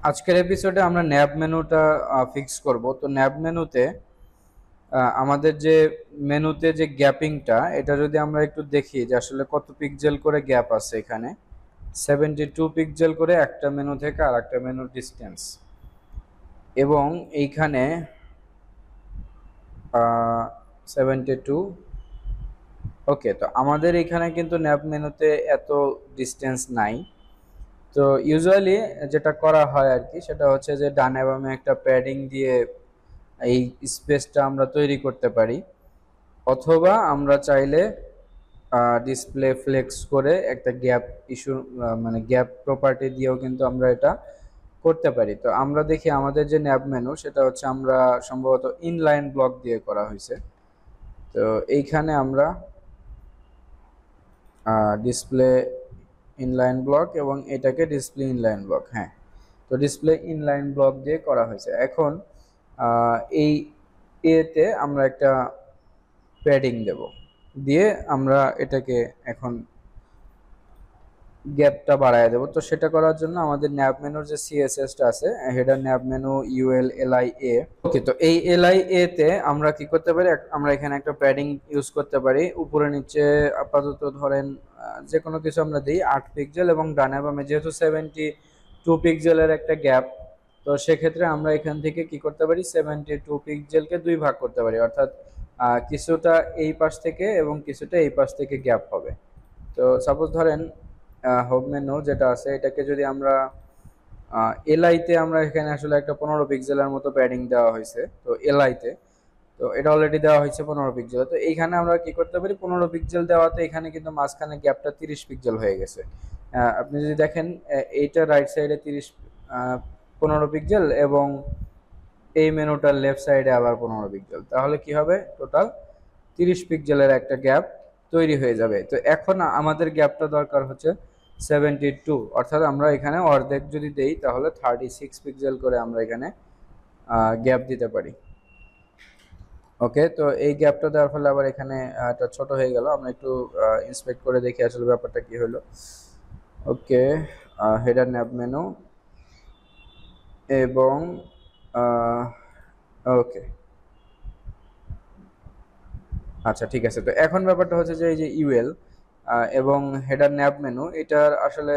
আজকের এপিসোডে আমরা ন্যাব মেনুটা ফিক্স করব। তো ন্যাব মেনুতে আমাদের যে মেনুতে যে গ্যাপিংটা, এটা যদি আমরা একটু দেখি যে আসলে কত পিক্সেল করে গ্যাপ আছে এখানে। 72 পিক্সেল করে একটা মেনু থেকে আর একটা মেনুর ডিস্টেন্স। এবং এইখানে 72। ওকে, তো আমাদের এখানে কিন্তু ন্যাব মেনুতে এত ডিস্টেন্স নাই। তো ইউজুয়ালি যেটা করা হয় আর কি, সেটা হচ্ছে যে ডানে বামে একটা প্যাডিং দিয়ে এই স্পেসটা আমরা তৈরি করতে পারি, অথবা আমরা চাইলে ডিসপ্লে ফ্লেক্স করে একটা গ্যাপ ইস্যু, মানে গ্যাপ প্রপার্টি দিয়েও কিন্তু আমরা এটা করতে পারি। তো আমরা দেখি আমাদের যে ন্যাব মেনু, সেটা হচ্ছে আমরা সম্ভবত ইনলাইন ব্লক দিয়ে করা হয়েছে। তো এইখানে আমরা ডিসপ্লে ইনলাইন ব্লক এবং এটাকে ডিসপ্লে ইনলাইন ব্লক, হ্যাঁ। তো ডিসপ্লে ইনলাইন ব্লক দিয়ে করা হয়েছে। এখন এই এতে আমরা একটা প্যাডিং দেব, দিয়ে আমরা এটাকে এখন গ্যাপটা বাড়ায় দেব। তো সেটা করার জন্য আমাদের ন্যাব মেনুর যে সিএসএসটা আছে, হেডার ন্যাব মেনু ইউএল এলআই এ। ওকে, তো এই এলআই এ তে আমরা কি করতে পারি, আমরা এখানে একটা প্যাডিং ইউজ করতে পারি। উপরে নিচে আপাতত ধরেন যে কোনো কিছু আমরা দিই 8 পিক্সেল, এবং ডানে বামে যেহেতু 72 পিক্সেলের একটা গ্যাপ, তো সেক্ষেত্রে আমরা এখান থেকে কি করতে পারি, 72 পিক্সেলকে দুই ভাগ করতে পারি, অর্থাৎ কিছুটা এই পাশ থেকে এবং কিছুটা এই পাশ থেকে গ্যাপ হবে। তো সাপোজ ধরেন হোম মেনু যেটা আছে, এটাকে যদি আমরা এলআইতে, আমরা এখানে আসলে একটা 15 পিক্সেলের মতো প্যাডিং দেওয়া হয়েছে। তো এলআইতে তো এটা অলরেডি দেওয়া হয়েছে 15 পিক্সেল। তো এইখানে আমরা কি করতে পারি, 15 পিক্সেল দেওয়াতে এখানে কিন্তু মাঝখানে গ্যাপটা 30 পিক্সেল হয়ে গেছে। আপনি যদি দেখেন এইটা রাইট সাইডে 15 পিক্সেল, এবং এই মেনুটার লেফট সাইডে আবার 15 পিক্সেল, তাহলে কি হবে, টোটাল 30 পিক্সেলের একটা গ্যাপ তৈরি হয়ে যাবে। তো এখন আমাদের গ্যাপটা দরকার হচ্ছে 72, অর্থাৎ আমরা এখানে অর্ধেক যদি দেই তাহলে 36 পিক্সেল করে আমরা এখানে গ্যাপ দিতে পারি। ওকে, তো এই গ্যাপটা দেওয়ার ফলে আবার এখানে একটা ছোট হয়ে গেল। আমরা একটু ইন্সপেক্ট করে দেখি আসলে ব্যাপারটা কি হলো। ওকে, হেডার ন্যাব মেনু এবং ওকে, আচ্ছা ঠিক আছে। তো এখন ব্যাপারটা হচ্ছে যে এই যে ইউএল এবং হেডার ন্যাব মেনু, এটার আসলে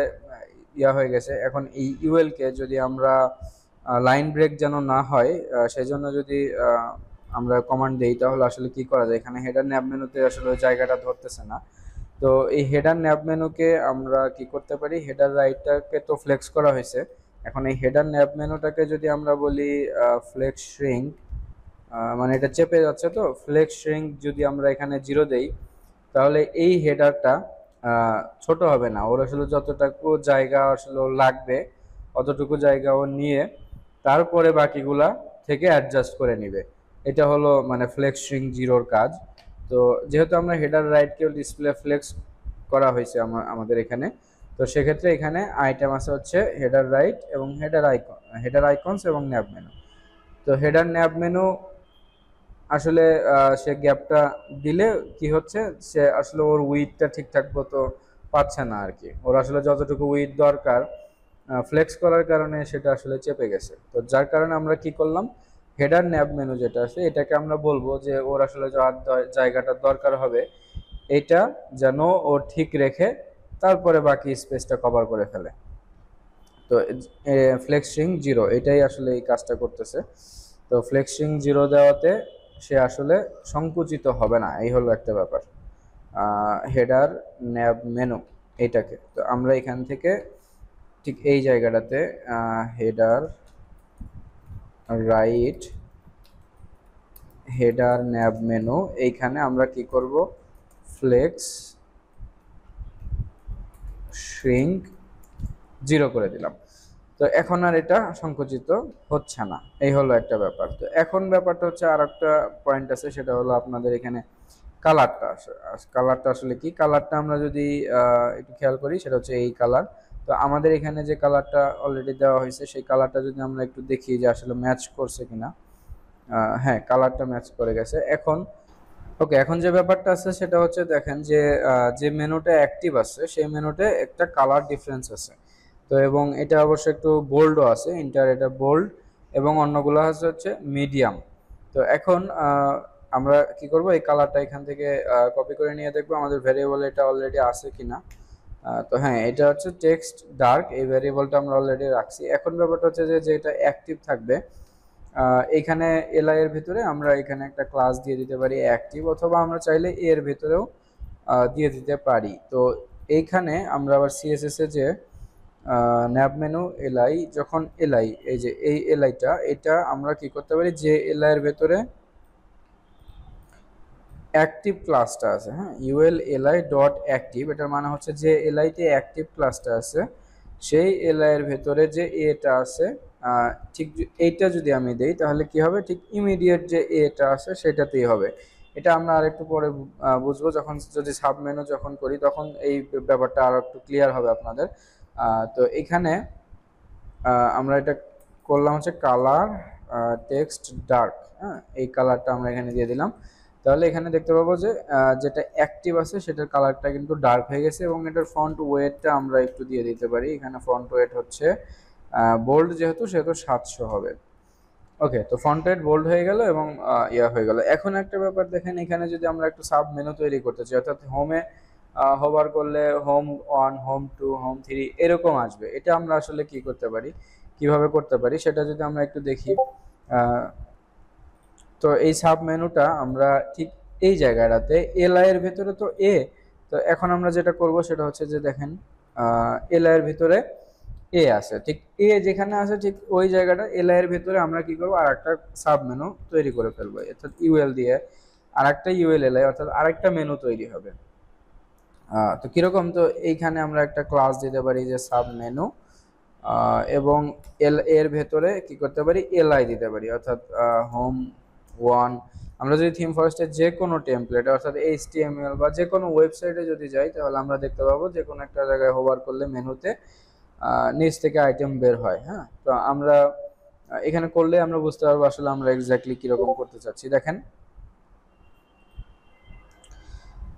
ইয়া হয়ে গেছে। এখন এই ইউএল কে যদি আমরা লাইন ব্রেক যেন না হয়, সেজন্য যদি আমরা কমান্ড দেই, তাহলে আসলে কি করা যায়, এখানে হেডার ন্যাব মেনুতে আসলে ওই জায়গাটা ধরতেছে না। তো এই হেডার ন্যাব মেনুকে আমরা কি করতে পারি, হেডার রাইটটাকে তো ফ্লেক্স করা হয়েছে। এখন এই হেডার ন্যাব মেনুটাকে যদি আমরা বলি ফ্লেক্স শ্রিঙ্ক, মানে এটা চেপে যাচ্ছে, তো ফ্লেক্স শ্রিঙ্ক যদি আমরা এখানে 0 দেই, তাহলে এই হেডারটা ছোট হবে না। ওর আসলে যতটুকু জায়গা আসলে ওর লাগবে, অতটুকু জায়গা ও নিয়ে তারপরে বাকিগুলা থেকে অ্যাডজাস্ট করে নিবে। এটা হলো মানে ফ্লেক্স শ্রিঙ্ক 0-র কাজ। তো যেহেতু আমরা হেডার রাইটকেও ডিসপ্লে ফ্লেক্স করা হয়েছে আমাদের এখানে, তো সেক্ষেত্রে এখানে আইটেম আছে হচ্ছে হেডার রাইট এবং হেডার আইকনস এবং ন্যাব মেনু। তো হেডার ন্যাব মেনু আসলে সে গ্যাপটা দিলে কি হচ্ছে, সে আসলে ওর উইথটা ঠিকঠাক মতো পাচ্ছে না আর কি। ওর আসলে যতটুকু উইথ দরকার ফ্লেক্স করার কারণে সেটা আসলে চেপে গেছে। তো যার কারণে আমরা কি করলাম, হেডার ন্যাব মেনু যেটা আছে, এটাকে আমরা বলবো যে ওর আসলে জায়গাটা দরকার হবে, এটা যেন ও ঠিক রেখে তারপরে বাকি স্পেসটা কভার করে ফেলে। তো ফ্লেক্সিং 0 এটাই আসলে এই কাজটা করতেছে। তো ফ্লেক্সিং 0 দেওয়াতে সে আসলে সংকুচিত হবে না, এই হলো একটা ব্যাপার। হেডার ন্যাব মেনু এটাকে তো আমরা এখান থেকে ঠিক এই জায়গাটাতে হেডার রাইট হেডার ন্যাব মেনু, এইখানে আমরা কি করব, ফ্লেক্স শ্রিঙ্ক 0 করে দিলাম। তো এখন আর এটা সংকুচিত হচ্ছে না, এই হলো একটা ব্যাপার। তো এখন ব্যাপারটা হচ্ছে আর একটা পয়েন্ট আছে, সেটা হলো আপনাদের এখানে কালারটা। কালারটা আসলে কি, কালারটা আমরা যদি একটু খেয়াল করি, সেটা হচ্ছে এই কালার। তো আমাদের এখানে যে কালারটা অলরেডি দেওয়া হয়েছে, সেই কালারটা যদি আমরা একটু দেখি যে আসলে ম্যাচ করছে কিনা। হ্যাঁ, কালারটা ম্যাচ করে গেছে এখন। ওকে, এখন যে ব্যাপারটা আছে সেটা হচ্ছে দেখেন যে যে মেনুটা অ্যাক্টিভ আছে সেই মেনুতে একটা কালার ডিফারেন্স আছে। তো এবং এটা অবশ্য একটু বোল্ডও আছে, ইন্টার এটা বোল্ড, এবং অন্যগুলো হচ্ছে মিডিয়াম। তো এখন আমরা কি করব, এই কালারটা এখান থেকে কপি করে নিয়ে দেখবো আমাদের ভেরিয়েবল এটা অলরেডি আছে কিনা। তো হ্যাঁ, এটা হচ্ছে টেক্সট ডার্ক, এই ভেরিয়েবলটা আমরা অলরেডি রাখছি। এখন ব্যাপারটা হচ্ছে যে যেটা অ্যাক্টিভ থাকবে, এইখানে এলআই এর ভিতরে আমরা এখানে একটা ক্লাস দিয়ে দিতে পারি অ্যাক্টিভ, অথবা আমরা চাইলে এর ভিতরেও দিয়ে দিতে পারি। তো এইখানে আমরা আবার সিএসএস এ যে ন্যাব মেনু এলআই, যখন এলআই, এই যে এই এলআইটা, এটা আমরা কি করতে পারি, যে এলআই এর ভেতরে অ্যাক্টিভ ক্লাসটা আছে, হ্যাঁ, ইউএল এলআই ডট অ্যাক্টিভ, এটার মানে হচ্ছে যে এলআইতে অ্যাক্টিভ ক্লাসটা আছে, সেই এলআই এর ভেতরে যে এটা আছে, ঠিক এইটা যদি আমি দেই তাহলে কি হবে, ঠিক ইমিডিয়েট যে এটা আছে সেটাতেই হবে। এটা আমরা আরেকটু পরে বুঝবো, যখন যদি সাব মেনু যখন করি তখন এই ব্যাপারটা আরো একটু ক্লিয়ার হবে আপনাদের। তো এখানে আমরা এটা করলাম হচ্ছে কালার টেক্সট ডার্ক, হ্যাঁ, এই কালারটা আমরা এখানে দিয়ে দিলাম। তাহলে এখানে দেখতে পাবো যে যেটা অ্যাক্টিভ আছে সেটার কালারটা কিন্তু ডার্ক হয়ে গেছে, এবং এটার ফন্ট ওয়েটটা আমরা একটু দিয়ে দিতে পারি। এখানে ফন্ট ওয়েট হচ্ছে বোল্ড যেহেতু, সেহেতু 700 হবে। ওকে, তো ফন্ট ওয়েট বোল্ড হয়ে গেল এবং ইয়া হয়ে গেল। এখন একটা ব্যাপার দেখেন, এখানে যদি আমরা একটু সাব মেনু তৈরি করতে চাই, অর্থাৎ হোমে হোভার করলে হোম 1, হোম 2, হোম 3 এরকম আসবে, এটা আমরা আসলে কি করতে পারি, কিভাবে করতে পারি সেটা যদি আমরা একটু দেখি। তো এই সাব মেনুটা আমরা ঠিক এই জায়গাটাতে এলআই এর ভিতরে তো এ, তো এখন আমরা যেটা করব সেটা হচ্ছে যে দেখেন এলআই এর ভিতরে এ আছে, ঠিক এ যেখানে আছে ঠিক ওই জায়গাটা এলআই এর ভিতরে আমরা কি করব, আর একটা সাব মেনু তৈরি করে ফেলবো, অর্থাৎ ইউএল দিয়ে আর একটা ইউএল এলআই, অর্থাৎ আরেকটা মেনু তৈরি হবে। তো কিরকম, তো এইখানে আমরা একটা ক্লাস দিতে পারি যে সাব মেনু, এবং এল এর ভেতরে কি করতে পারি, এলআই দিতে পারি, অর্থাৎ হোম 1। আমরা যদি থিম ফরেস্টের যে কোনো টেমপ্লেট, অর্থাৎ এইচটিএমএল বা যে কোনো ওয়েবসাইটে যদি যাই, তাহলে আমরা দেখতে পাবো যে কোনো একটা জায়গায় হোভার করলে মেনুতে নিচ থেকে আইটেম বের হয়। হ্যাঁ, তো আমরা এখানে করলে আমরা বুঝতে পারবো আসলে আমরা এক্স্যাক্টলি কিরকম করতে চাচ্ছি। দেখেন,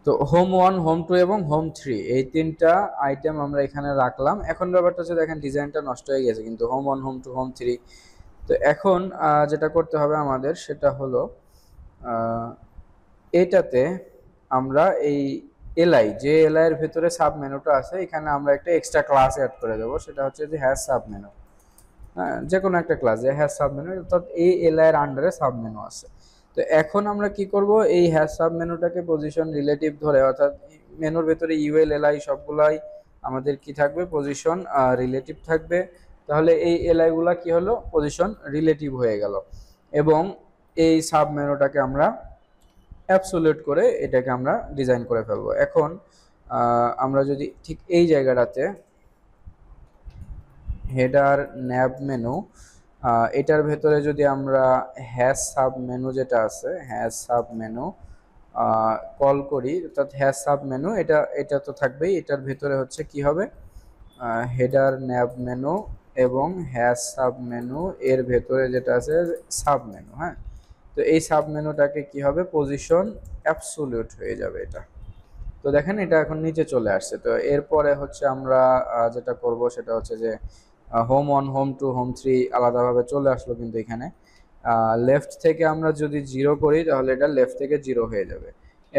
তো হোম 1, হোম 2 এবং হোম 3 এই তিনটা আইটেম আমরা এখানে রাখলাম। এখন ব্যাপারটা হচ্ছে দেখেন ডিজাইনটা নষ্ট হয়ে গেছে, কিন্তু হোম 1, হোম 2, হোম 3। তো এখন যেটা করতে হবে আমাদের সেটা হলো এটাতে আমরা এই এলআই, যে এলআই এর ভেতরে সাব মেনুটা আছে, এখানে আমরা একটা এক্সট্রা ক্লাস অ্যাড করে দেবো, সেটা হচ্ছে যে হ্যাশ সাব মেনু। হ্যাঁ, যে কোনো একটা ক্লাস যে হ্যাশ সাব মেনু, অর্থাৎ এই এলআই এর আন্ডারে সাব মেনু আছে। তো এখন আমরা কি করব, এই হ্যাশ সাব মেনুটাকে পজিশন রিলেটিভ ধরে, অর্থাৎ মেনুর ভেতরে ইউএল এলআই সবগুলাই আমাদের কি থাকবে, পজিশন রিলেটিভ থাকবে। তাহলে এই এলআই গুলা কি হলো, পজিশন রিলেটিভ হয়ে গেল, এবং এই সাব মেনুটাকে আমরা অ্যাবসোলিউট করে এটাকে আমরা ডিজাইন করে ফেলবো। এখন আমরা যদি ঠিক এই জায়গাটাতে হেডার ন্যাব মেনু, এটার ভেতরে যদি আমরা হ্যাশ সাব মেনু যেটা আছে, হ্যাশ সাব মেনু কল করি, অর্থাৎ হ্যাশ সাব মেনু, এটা এটা তো থাকবেই, এটার ভেতরে হচ্ছে কি হবে, হেডার ন্যাব মেনু এবং হ্যাশ সাব মেনু এর ভেতরে যেটা আছে সাব মেনু। হ্যাঁ, তো এই সাব মেনুটাকে কি হবে, পজিশন অ্যাবসোলিউট হয়ে যাবে এটা। তো দেখেন এটা এখন নিচে চলে আসছে। তো এরপরে হচ্ছে আমরা যেটা করব সেটা হচ্ছে যে হোম 1, হোম 2, হোম 3 আলাদাভাবে চলে আসলো, কিন্তু এখানে লেফট থেকে আমরা যদি 0 করি তাহলে এটা লেফট থেকে 0 হয়ে যাবে।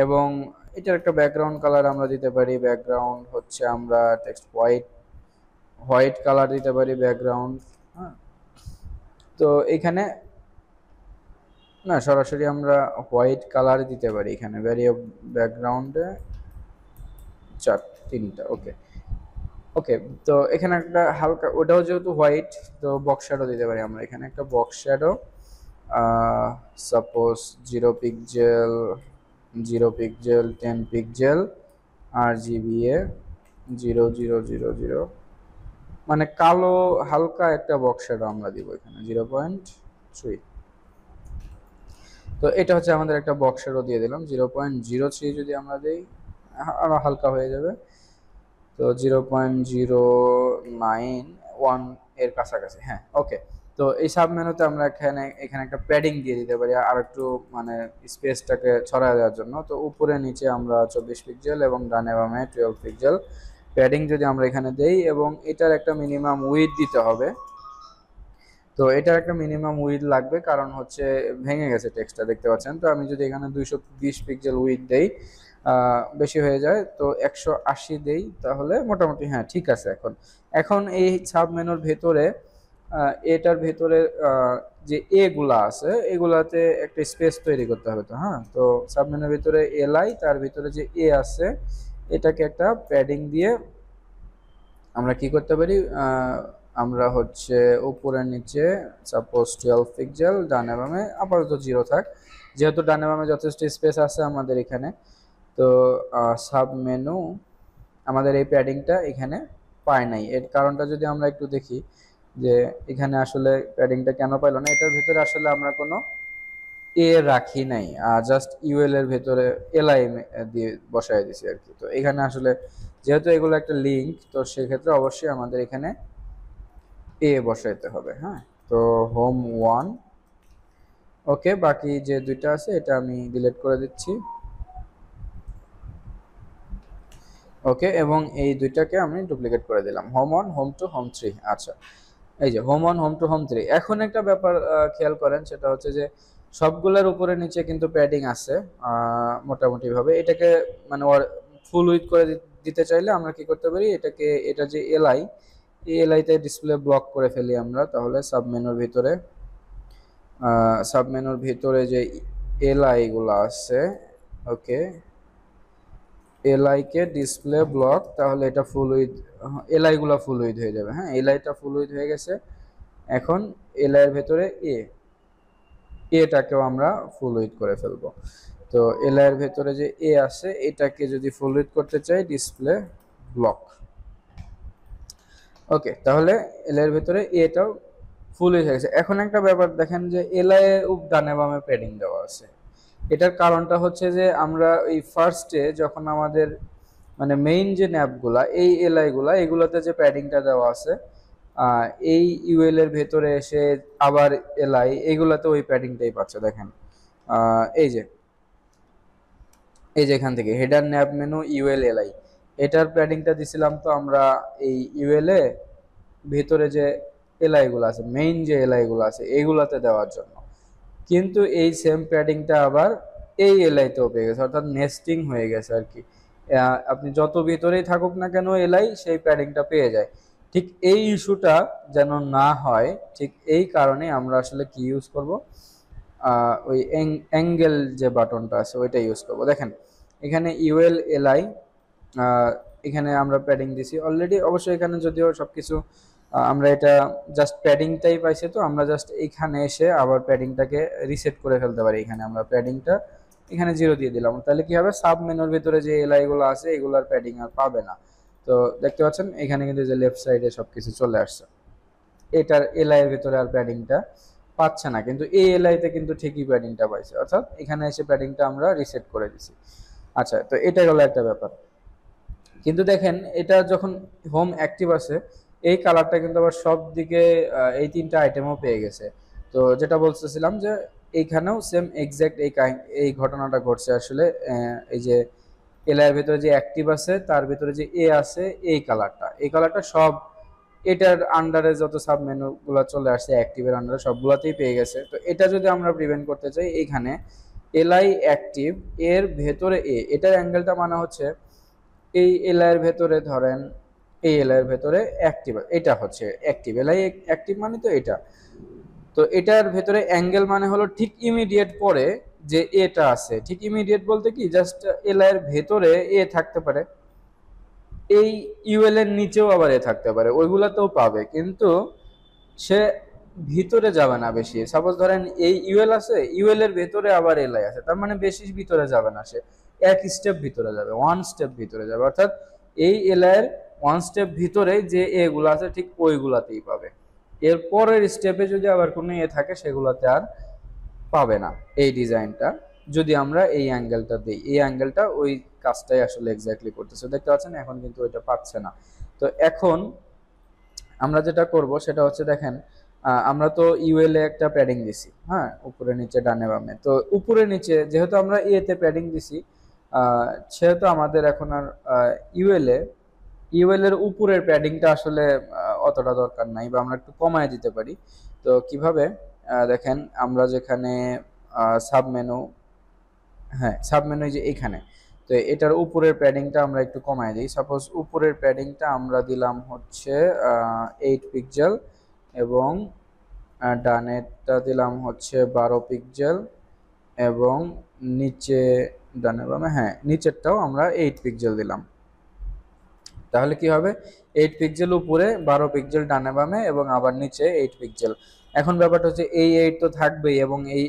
এবং এটার একটা ব্যাকগ্রাউন্ড কালার আমরা দিতে পারি, ব্যাকগ্রাউন্ড হচ্ছে আমরা টেক্সট হোয়াইট কালার দিতে পারি ব্যাকগ্রাউন্ড। হ্যাঁ, তো এখানে না, সরাসরি আমরা হোয়াইট কালার দিতে পারি, এখানে ভ্যারিয়েবল ব্যাকগ্রাউন্ডে 3টা। ওকে, ওকে, তো এখানে একটা হালকা, ওটাও যেহেতু হোয়াইট, তো বক্স শ্যাডো দিতে পারি আমরা, এখানে একটা box shadow, suppose 0 pixel, 0 pixel, 10 pixel, RGBA 0000, মানে কালো হালকা একটা বক্স শ্যাডো আমরা দিব এখানে 0.3। তো এটা হচ্ছে আমাদের একটা বক্স শ্যাডো দিয়ে দিলাম 0.03, যদি আমরা দিই আরো হালকা হয়ে যাবে, তো 0.091 এর কাছাকাছি। হ্যাঁ, ওকে, তো এই সাব মেনুতে আমরা এখানে একটা প্যাডিং দিয়ে দিতে পারি আর একটু, মানে স্পেসটাকে ছড়ায় দেওয়ার জন্য। তো উপরে নিচে আমরা 24 পিক্সেল এবং ডানে বামে 12 পিক্সেল প্যাডিং যদি আমরা এখানে দেই এবং এটার একটা মিনিমাম উইথ দিতে হবে। তো এটার একটা মিনিমাম উইথ লাগবে, কারণ হচ্ছে ভেঙে গেছে টেক্সটটা, দেখতে পাচ্ছেন। তো আমি যদি এখানে 220 পিক্সেল উইথ দেই, বেশি হয়ে যায়, তো 180 দেই, তাহলে মোটামুটি হ্যাঁ ঠিক আছে। এখন এখন এই সাব মেনুর ভেতরে এটার ভেতরে যে এ গুলা আছে এগুলাতে একটা স্পেস তৈরি করতে হবে। তো হ্যাঁ, তো সাব মেনুর ভিতরে এলআই, তার ভিতরে যে এ আছে এটাকে একটা প্যাডিং দিয়ে আমরা কি করতে পারি, আমরা হচ্ছে উপরে নিচে সাপোজ 12 পিক্সেল, ডানে বামে আপাতত 0 থাক, যেহেতু ডানে বামে যথেষ্ট স্পেস আছে আমাদের এখানে। তো সাব মেনু আমাদের এই প্যাডিংটা এখানে পায় নাই, এর কারণটা যদি আমরা একটু দেখি যে এখানে আসলে প্যাডিংটা কেন পাইলো না। এটার ভিতরে আসলে আমরা কোনো এ রাখি নাই, জাস্ট ইউএল এর ভেতরে এলআই দিয়ে বসায় দিছি আর কি। তো এখানে আসলে যেহেতু এগুলো একটা লিঙ্ক, তো সেক্ষেত্রে অবশ্যই আমাদের এখানে এ বসাইতে হবে। হ্যাঁ, তো হোম 1, ওকে, বাকি যে দুইটা আছে এটা আমি ডিলিট করে দিচ্ছি। ওকে, এবং এই দুইটাকে আমি ডুপ্লিকেট করে দিলাম, হোম 1, হোম 2, হোম 3। আচ্ছা, এই যে হোম 1, হোম 2, হোম 3। এখন একটা ব্যাপার খেয়াল করেন, সেটা হচ্ছে যে সবগুলোর উপরে নিচে কিন্তু প্যাডিং আছে মোটামুটি ভাবে। এটাকে মানে ফুল উইথ করে দিতে চাইলে আমরা কি করতে পারি, এটাকে এটা যে এলআই, এই এলআইতে ডিসপ্লে ব্লক করে ফেলি আমরা, তাহলে সাবমেনুর ভিতরে যে এলআই গুলো আছে, ওকে, এলআই কে ডিসপ্লে ব্লক, তাহলে এটা ফুল উইথ, এলআই গুলা ফুল উইথ হয়ে যাবে। হ্যাঁ, এলআইটা ফুল উইথ হয়ে গেছে। এখন এলআই এর ভেতরে এটাকেও আমরা ফুল উইথ করে ফেলবো। তো এলআই এর ভেতরে যে এ আছে এটাকে যদি ফুল উইথ করতে চাই, ডিসপ্লে ব্লক। ওকে, তাহলে এলআই এর ভেতরে এটাও ফুল উইথ হয়ে গেছে। এখন একটা ব্যাপার দেখেন যে এলআই এ ডানে বামে প্যাডিং দেওয়া আছে। এটার কারণটা হচ্ছে যে আমরা এই ফার্স্টে যখন আমাদের মানে মেইন যে ন্যাপগুলা, এই এলআই গুলা, এগুলোতে যে প্যাডিংটা দেওয়া আছে, এই ইউএল এর ভেতরে এসে আবার এলআই, এগুলাতে ওই প্যাডিংটাই পাচ্ছে। দেখেন এই যে এখান থেকে header nap menu UL LI, এটার প্যাডিংটা দিছিলাম তো আমরা এই ইউএল এ ভেতরে যে এলআই গুলো আছে, মেইন যে এলআই গুলো আছে এগুলাতে দেওয়ার জন্য। কিন্তু এই সেম প্যাডিংটা আবার এই এলআইতেও পেয়ে গেছে, অর্থাৎ নেস্টিং হয়ে গেছে আর কি। আপনি যত ভিতরেই থাকুক না কেন এলআই, সেই প্যাডিংটা পেয়ে যায়। ঠিক এই ইস্যুটা যেন না হয়, ঠিক এই কারণে আমরা আসলে কি ইউজ করব, ওই অ্যাঙ্গেল যে বাটনটা আছে ওইটা ইউজ করব। দেখেন এখানে ইউএল এলআই, এখানে আমরা প্যাডিং দিছি অলরেডি। অবশ্যই এখানে যদিও সবকিছু আমরা এটা জাস্ট প্যাডিংটাই পাইছি, তো আমরা জাস্ট এইখানে এসে আবার প্যাডিংটাকে রিসেট করে ফেলতে পারি। এখানে আমরা প্যাডিংটা এখানে 0 দিয়ে দিলাম, তাহলে কি হবে, সাব মেনুর ভিতরে যে এলআই গুলো আছে এগুলার প্যাডিং আর পাবে না। তো দেখতে পাচ্ছেন এখানে কিন্তু যে লেফট সাইডে সবকিছু চলে আসছে, এটার এলআই এর ভিতরে আর প্যাডিংটা পাচ্ছে না, কিন্তু এই এলআইতে কিন্তু ঠিকই প্যাডিংটা পাইছে, অর্থাৎ এখানে এসে প্যাডিংটা আমরা রিসেট করে দিছি। আচ্ছা, তো এটা হলো একটা ব্যাপার। কিন্তু দেখেন এটা যখন হোম অ্যাক্টিভ আছে, এই কালারটা কিন্তু আবার সব দিকে এই তিনটা আইটেমও পেয়ে গেছে। তো যেটা বলতেছিলাম যে এইখানেও সেম এক্স্যাক্ট এই ঘটনাটা ঘটছে আসলে। এই যে এলআইয়ের ভিতরে যে অ্যাক্টিভ আছে তার ভিতরে যে এ আছে, এই কালারটা সব এটার আন্ডারে যত সাব মেনু গুলো চলে আসছে অ্যাক্টিভের আন্ডারে সবগুলাতেই পেয়ে গেছে। তো এটা যদি আমরা প্রিভেন্ট করতে চাই, এইখানে এলআই অ্যাক্টিভ এর ভেতরে এটার অ্যাঙ্গেলটা মানে হচ্ছে এই এলআই এর ভেতরে ধরেন, এই এলআই এর ভেতরে অ্যাক্টিভ, এটা হচ্ছে অ্যাক্টিভ, এলআই অ্যাক্টিভ মানে তো এটা। তো এটার ভেতরে অ্যাঙ্গেল মানে হলো ঠিক ইমিডিয়েট পরে যে এটা আছে, ঠিক ইমিডিয়েট বলতে কি, জাস্ট এলআই এর ভেতরে এ থাকতে পারে, এই ইউএল এর নিচেও আবার এ থাকতে পারে, ওইগুলাতেও পাবে, কিন্তু সে ভিতরে যাবে না বেশি। সাপোজ ধরেন এই ইউএল আছে, ইউএল এর ভেতরে আবার এলআই আছে, তার মানে বেশি ভিতরে যাবে না, সে এক স্টেপ ভিতরে যাবে, ওয়ান স্টেপ ভিতরে যাবে, অর্থাৎ এই এলআই এর ওয়ান স্টেপ ভিতরে যে এ গুলো আছে ঠিক ওইগুলাতেই পাবে। এর পরের স্টেপে যদি আবার কোনো এ থাকে সেগুলোতে আর পাবে না। এই ডিজাইনটা যদি আমরা এই অ্যাঙ্গেলটা দিই, এই অ্যাঙ্গেলটা ওই কাজটাই আসলে এক্স্যাক্টলি করতেছে, দেখতে পাচ্ছেন এখন কিন্তু ওইটা পাচ্ছে না। তো এখন আমরা যেটা করব সেটা হচ্ছে দেখেন, আমরা তো ইউএল এ একটা প্যাডিং দিছি, হ্যাঁ, উপরে নিচে ডানে বামে। তো উপরে নিচে যেহেতু আমরা এ তে প্যাডিং দিছি, সেহেতু আমাদের এখন আর ইউএল এ ইউএল এর উপরের প্যাডিংটা আসলে অতটা দরকার নাই, বা আমরা একটু কমায় দিতে পারি। তো কিভাবে, দেখেন আমরা যেখানে সাব মেনু, হ্যাঁ সাব মেনু যে এখানে, তো এটার উপরের প্যাডিংটা আমরা একটু কমায় দিই। সাপোজ উপরের প্যাডিংটা আমরা দিলাম হচ্ছে 8 পিক্সেল, এবং ডানেরটা দিলাম হচ্ছে 12 পিক্সেল, এবং নিচে, ডানে বামে, হ্যাঁ নিচেরটাও আমরা 8 পিক্সেল দিলাম। তাহলে কি হবে, 8 পিক্সেল উপরে, 12 পিক্সেল ডানে বামে, এবং আবার নিচে 8 পিক্সেল। এখন ব্যাপারটা হচ্ছে এই 8 তো থাকবেই, এবং এই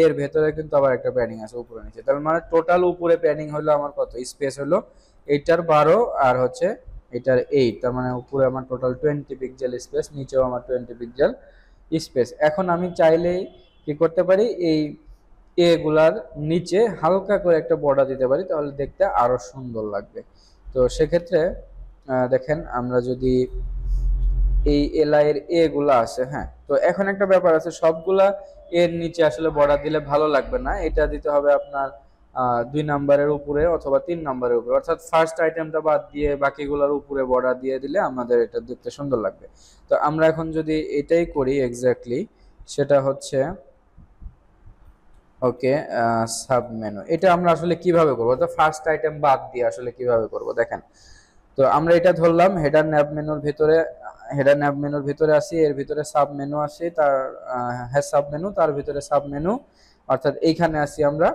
এর ভেতরে কিন্তু আবার একটা প্যাডিং আছে উপরে নিচে। তার মানে টোটাল উপরে প্যাডিং হলো আমার কত, স্পেস হলো এইটার 12 আর হচ্ছে এটার 8, তার মানে উপরে আমার টোটাল 20 পিক্সেল স্পেস, নিচেও আমার 20 পিক্সেল স্পেস। এখন আমি চাইলেই কি করতে পারি, এই এগুলার নিচে হালকা করে একটা বর্ডার দিতে পারি, তাহলে দেখতে আরো সুন্দর লাগবে। তো সেক্ষেত্রে দেখেন আমরা যদি এই এলআই এর এ গুলা আছে, হ্যাঁ তো এখন একটা ব্যাপার আছে, সবগুলা এর নিচে আসলে বর্ডার দিলে ভালো লাগবে না, এটা দিতে হবে আপনার 2 নাম্বারের উপরে অথবা 3 নাম্বারের উপরে, অর্থাৎ ফার্স্ট আইটেমটা বাদ দিয়ে বাকিগুলোর উপরে বর্ডার দিয়ে দিলে আমাদের এটা দেখতে সুন্দর লাগবে। তো আমরা এখন যদি এটাই করি এক্স্যাক্টলি, সেটা হচ্ছে ওকে, সাব মেনু, এটা আমরা আসলে কিভাবে করবো, তো ফার্স্ট আইটেম বাদ দিয়ে আসলে কিভাবে করব দেখেন। তো আমরা এটা ধরলাম হেডার ন্যাব মেনুর ভিতরে, হেডার ন্যাব মেনুর ভিতরে আসি, এর ভিতরে সাব মেনু আসি, তার হ্যাঁ সাব মেনু, তার ভিতরে সাব মেনু, অর্থাৎ এইখানে আসি আমরা,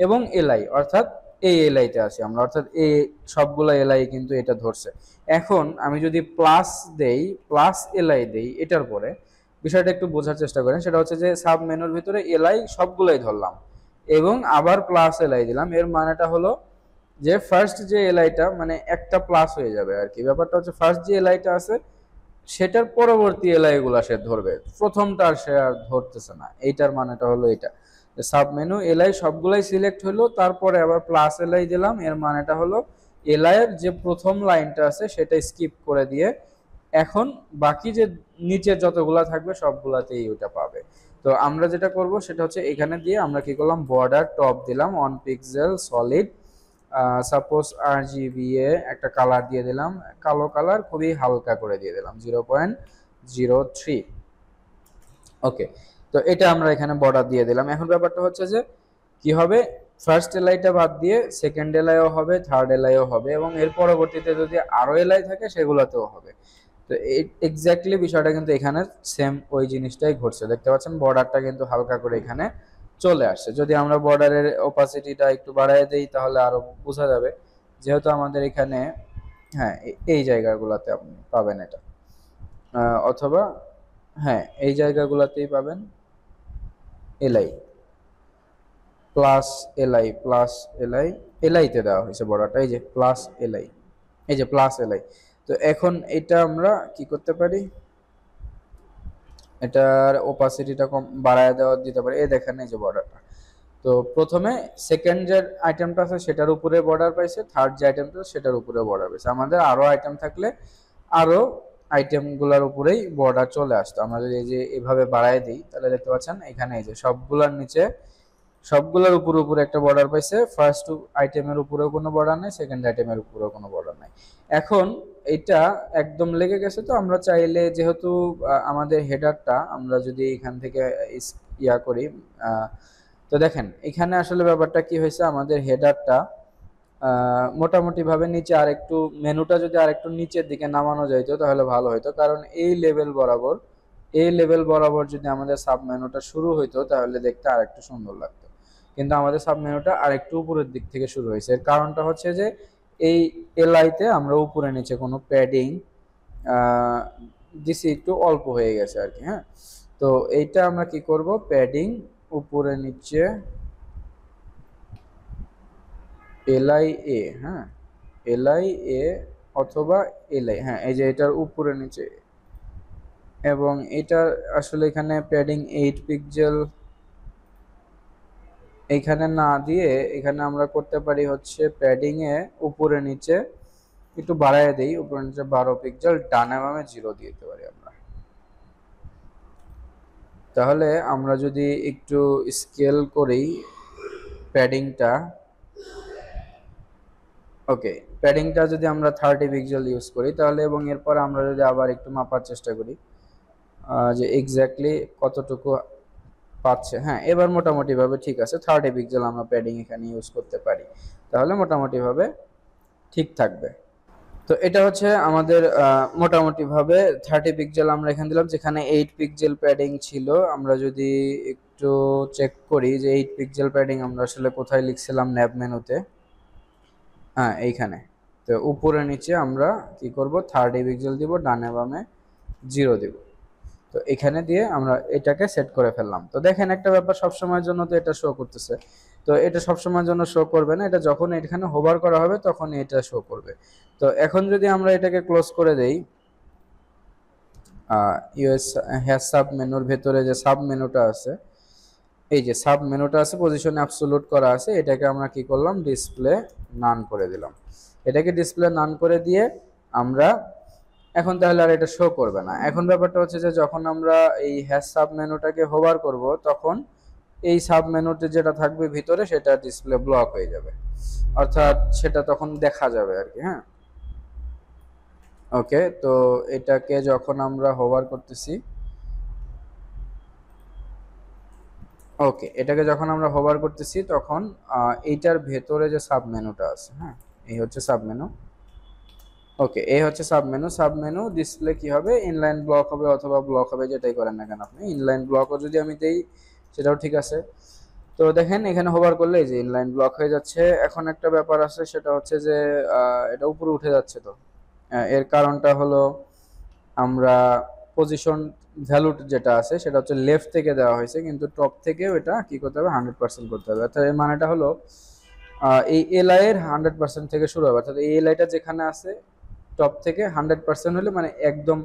এবং এলআই অর্থাৎ এই এলআইতে আসি আমরা, অর্থাৎ এই সবগুলো এলআই কিন্তু এটা ধরছে। এখন আমি যদি প্লাস দেই, প্লাস এলআই দেই এটার পরে, বিষয়টা একটু বোঝার চেষ্টা করেন। সেটা হচ্ছে যে সাব মেনুর ভিতরে এলআই সবগুলাই ধরলাম, এবং আবার প্লাস এলআই দিলাম, এর মানেটা হলো যে ফার্স্ট যে এলআইটা মানে একটা প্লাস হয়ে যাবে আর কি। ব্যাপারটা হচ্ছে ফার্স্ট যে এলআইটা আছে সেটার পরবর্তী এলআই গুলা সে ধরবে, প্রথমটা সে আর ধরতেছে না, এইটার মানেটা হলো এটা। সাব মেনু এলআই সবগুলাই সিলেক্ট হলো, তারপরে আবার প্লাস এলআই দিলাম, এর মানেটা হলো এলআই এর যে প্রথম লাইনটা আছে সেটা স্কিপ করে দিয়ে এখন বাকি যে নিচে যতগুলা থাকবে সবগুলাতেই ওটা পাবে। তো আমরা যেটা করব সেটা হচ্ছে এখানে দিয়ে আমরা কি করলাম, বর্ডার টপ দিলাম 1 পিক্সেল সলিড, সাপোজ RGB এ একটা কালার দিয়ে দিলাম, কালো কালার খুবই হালকা করে দিয়ে দিলাম 0.03। ওকে, তো এটা আমরা এখানে বর্ডার দিয়ে দিলাম। এখন ব্যাপারটা হচ্ছে যে কি হবে, ফার্স্ট এলআইটা বাদ দিয়ে সেকেন্ড এলআইও হবে, থার্ড এলআইও হবে, এবং এর পরবর্তীতে যদি আরো এলআই থাকে সেগুলোতেও হবে। তো এক্স্যাক্টলি বিষয়টা কিন্তু এখানে সেম ওই জিনিসটাই ঘটছে, দেখতে পাচ্ছেন বর্ডারটা কিন্তু হালকা করে এখানে চলে আসছে। যদি আমরা বর্ডারের ওপাসিটিটা একটু বাড়ায় দেই তাহলে আরো বোঝা যাবে, যেহেতু আমাদের এখানে, হ্যাঁ এই জায়গাগুলোতে আপনি পাবেন এটা, অথবা হ্যাঁ এই জায়গাগুলোতেই পাবেন LI, plus LI, plus LI, এলআইতে দেওয়া হয়েছে বর্ডারটা, এই যে প্লাস এলআই, এই যে প্লাস এলআই। তো এখন এটা আমরা কি করতে পারি, এটার ওপাসিটিটা কম বাড়ায় দেওয়া দিতে পারি, এই দেখেন এই যে বর্ডারটা। তো প্রথমে সেকেন্ড যে আইটেমটা আছে সেটার উপরে বর্ডার পাইছে, থার্ড যে আইটেমটা সেটার উপরে বর্ডার পাইছে। আমাদের আরো আইটেম থাকলে আরো আইটেমগুলোর উপরেই বর্ডার চলে আসতো। আমরা যদি এই যে এভাবে বাড়ায় দিই তাহলে দেখতে পাচ্ছেন এখানে এই যে সবগুলোর নিচে, সবগুলোর উপরে উপরে একটা বর্ডার পাইছে, ফার্স্ট আইটেমের উপরেও কোনো বর্ডার নাই, সেকেন্ড আইটেমের উপরেও কোনো বর্ডার নাই। এখন এটা একদম লেগে গেছে, তো আমরা চাইলে যেহেতু আমাদের হেডারটা আমরা যদি এখান থেকে ইয়া করি, তো দেখেন এখানে আসলে ব্যাপারটা কি হয়েছে, আমাদের হেডারটা মোটামুটি ভাবে নিচে আরেকটু, মেনুটা যদি আরেকটু নিচের দিকে নামানো যাইতো তাহলে ভালো হতো, কারণ এই লেভেল বরাবর, এই লেভেল বরাবর যদি আমাদের সাব মেনুটা শুরু হইতো তাহলে দেখতে আরেকটু সুন্দর লাগতো। কিন্তু আমাদের সাব মেনুটা আরেকটু উপরের দিক থেকে শুরু হয়েছে, এর কারণটা হচ্ছে যে এই এলআইতে আমরা উপরে নিচে কোনো প্যাডিং দিছি, একটু অল্প হয়ে গেছে আর কি। হ্যাঁ, তো এইটা আমরা কি করব, প্যাডিং উপরে নিচে এলআই এ, হ্যাঁ এলআই এ অথবা এলআই, হ্যাঁ এই যে এটার উপরে নিচে, এবং এটা আসলে এখানে প্যাডিং 8 পিক্সেল এখানে না দিয়ে এখানে আমরা করতে পারি হচ্ছে প্যাডিং এ উপরে নিচে একটু বাড়ায় দেই, উপরে নিচে 12 পিক্সেল, ডানে বামে 0 দিয়ে দিতে পারি আমরা। তাহলে আমরা যদি একটু স্কেল করি প্যাডিংটা, ওকে, প্যাডিংটা যদি আমরা 30 পিক্সেল ইউজ করি তাহলে, এবং এরপর আমরা যদি আবার একটু মাপার চেষ্টা করি যে এক্স্যাক্টলি কতটুকু পাচ্ছে। হ্যাঁ, এবার মোটামুটি ভাবে ঠিক আছে, 30 পিক্সেল আমরা প্যাডিং এখানে ইউজ করতে পারি, তাহলে মোটামুটি ভাবে ঠিক থাকবে। তো এটা হচ্ছে আমাদের মোটামুটি ভাবে 30 পিক্সেল আমরা এখানে দিলাম, যেখানে 8 পিক্সেল প্যাডিং ছিল। আমরা যদি একটু চেক করি যে 8 পিক্সেল প্যাডিং আমরা আসলে কোথায় লিখছিলাম, ন্যাব মেনুতে, হ্যাঁ এইখানে। তো উপরে নিচে আমরা কি করব, 30 পিক্সেল দিব, ডানে বামে 0 দিব। তো এখানে দিয়ে আমরা এটাকে সেট করে ফেললাম। তো দেখেন একটা ব্যাপার, সবসময়ের জন্য তো এটা শো করতেছে, তো এটা সবসময়ের জন্য শো করবে না, এটা যখন এখানে হোভার করা হবে তখন এটা শো করবে। তো এখন যদি আমরা এটাকে ক্লোজ করে দেই, ইউএস হ্যাশ সাব মেনুর ভেতরে যে সাব মেনুটা আছে, এই যে সাব মেনুটা আছে, পজিশনে অ্যাবসোলুট করা আছে, এটাকে আমরা কি করলাম, ডিসপ্লে নান করে দিলাম। এটাকে ডিসপ্লে নান করে দিয়ে আমরা এখন তাহলে আর এটা শো করবে না। এখন ব্যাপারটা হচ্ছে যে যখন আমরা এই হ্যাশ সাব মেনুটাকে হোভার করব, তখন এই সাব মেনুতে যেটা থাকবে ভিতরে সেটা ডিসপ্লে ব্লক হয়ে যাবে, অর্থাৎ সেটা তখন দেখা যাবে আর কি। হ্যাঁ, ওকে। তো এটাকে যখন আমরা হোভার করতেছি, ওকে, এটাকে যখন আমরা হোভার করতেছি তখন এইটার ভেতরে যে সাব মেনুটা আছে, হ্যাঁ এই হচ্ছে সাব মেনু। ওকে, এই হচ্ছে sub menu. Sub menu display কি হবে, ইনলাইন ব্লক হবে অথবা ব্লক হবে, যেটাই করেন না কেন আপনি। ইনলাইন ব্লকও যদি আমি দেই সেটাও ঠিক আছে। তো দেখেন এখানে হোভার করলে এই যে ইনলাইন ব্লক হয়ে যাচ্ছে। এখন একটা ব্যাপার আছে, সেটা হচ্ছে যে এটা উপরে উঠে যাচ্ছে। তো এর কারণটা হলো আমরা পজিশন ভ্যালু যেটা আছে সেটা হচ্ছে লেফট থেকে দেওয়া হয়েছে, কিন্তু টপ থেকেও এটা কি করতে হবে, 100% করতে হবে। অর্থাৎ এর মানেটা হলো এই এলআই এর 100% থেকে শুরু হবে, অর্থাৎ এই এলআইটা যেখানে আছে টপ থেকে 100% হলে মানে একদম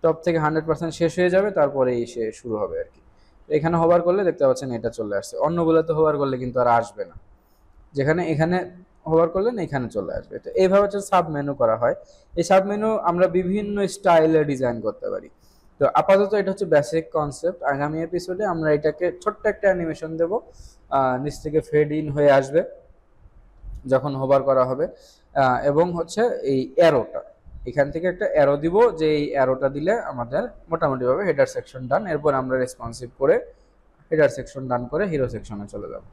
টপ থেকে 100% শেষ হয়ে যাবে, তারপরে সে শুরু হবে আর কি। এখানে হোভার করলে দেখতে পাচ্ছেন এটা চলে আসছে, অন্যগুলোতে হোভার করলে কিন্তু আর আসবে না। যেখানে এখানে হোভার করলেন এখানে চলে আসবে। তো এইভাবে হচ্ছে সাব মেনু করা হয়। এই সাব মেনু আমরা বিভিন্ন স্টাইলে ডিজাইন করতে পারি। তো আপাতত এটা হচ্ছে বেসিক কনসেপ্ট। আগামী এপিসোডে আমরা এটাকে ছোট্ট একটা অ্যানিমেশন দেব, নিচ থেকে ফেড ইন হয়ে আসবে যখন হোভার করা হবে, এবং হচ্ছে এই অ্যারোটা এখান থেকে একটা অ্যারো দিব, যে এই অ্যারোটা দিলে আমাদের মোটামুটিভাবে হেডার সেকশন ডান। এরপর আমরা রেসপন্সিভ করে হেডার সেকশন ডান করে হিরো সেকশনে চলে যাব।